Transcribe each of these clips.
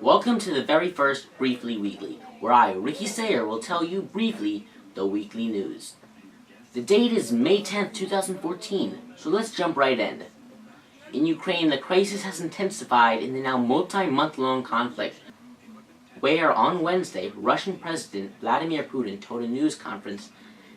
Welcome to the very first Briefly Weekly, where I, Ricky Sayer, will tell you briefly the weekly news. The date is May 10th, 2014, so let's jump right in. In Ukraine, the crisis has intensified in the now multi-month-long conflict, where on Wednesday, Russian President Vladimir Putin told a news conference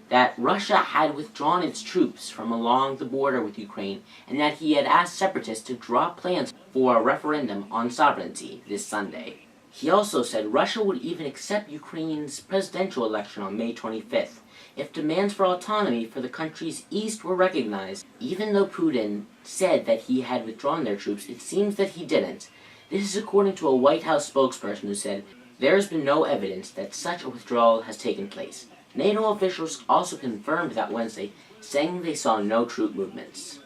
that Russia had withdrawn its troops from along the border with Ukraine and that he had asked separatists to drop plans for a referendum on sovereignty this Sunday. He also said Russia would even accept Ukraine's presidential election on May 25th if demands for autonomy for the country's east were recognized. Even though Putin said that he had withdrawn their troops, it seems that he didn't. This is according to a White House spokesperson who said, "There has been no evidence that such a withdrawal has taken place." NATO officials also confirmed that Wednesday, saying they saw no troop movements.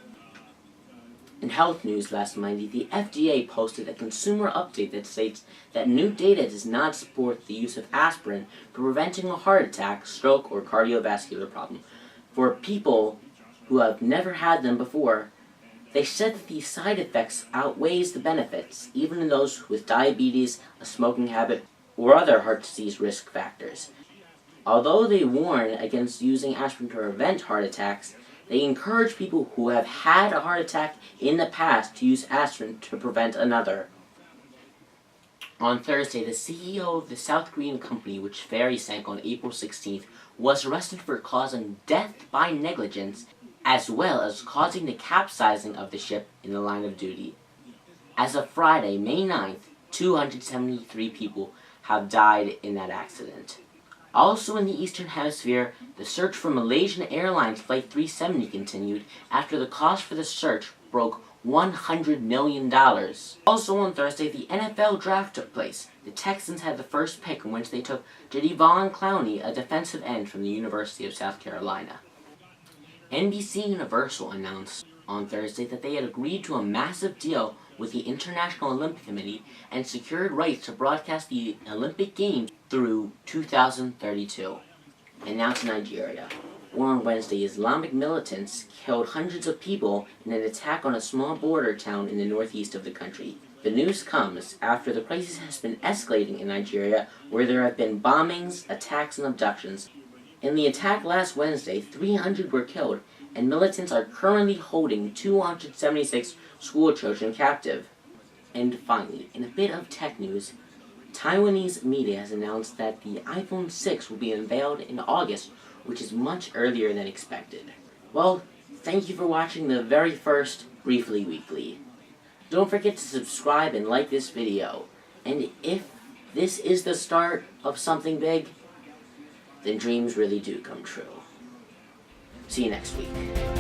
In health news last Monday, the FDA posted a consumer update that states that new data does not support the use of aspirin for preventing a heart attack, stroke, or cardiovascular problem. For people who have never had them before, they said that the side effects outweighs the benefits, even in those with diabetes, a smoking habit, or other heart disease risk factors. Although they warn against using aspirin to prevent heart attacks, they encourage people who have had a heart attack in the past to use aspirin to prevent another. On Thursday, the CEO of the South Korean company which ferry sank on April 16th was arrested for causing death by negligence, as well as causing the capsizing of the ship in the line of duty. As of Friday, May 9th, 273 people have died in that accident. Also in the Eastern Hemisphere, the search for Malaysian Airlines Flight 370 continued after the cost for the search broke $100 million. Also on Thursday, the NFL draft took place. The Texans had the first pick, in which they took Jadeveon Clowney, a defensive end from the University of South Carolina. NBC Universal announced on Thursday that they had agreed to a massive deal with the International Olympic Committee and secured rights to broadcast the Olympic Games through 2032. And now to Nigeria, where on Wednesday, Islamic militants killed hundreds of people in an attack on a small border town in the northeast of the country. The news comes after the crisis has been escalating in Nigeria, where there have been bombings, attacks, and abductions. In the attack last Wednesday, 300 were killed, and militants are currently holding 276 school children captive. And finally, in a bit of tech news, Taiwanese media has announced that the iPhone 6 will be unveiled in August, which is much earlier than expected. Well, thank you for watching the very first Briefly Weekly. Don't forget to subscribe and like this video. And if this is the start of something big, then dreams really do come true. See you next week.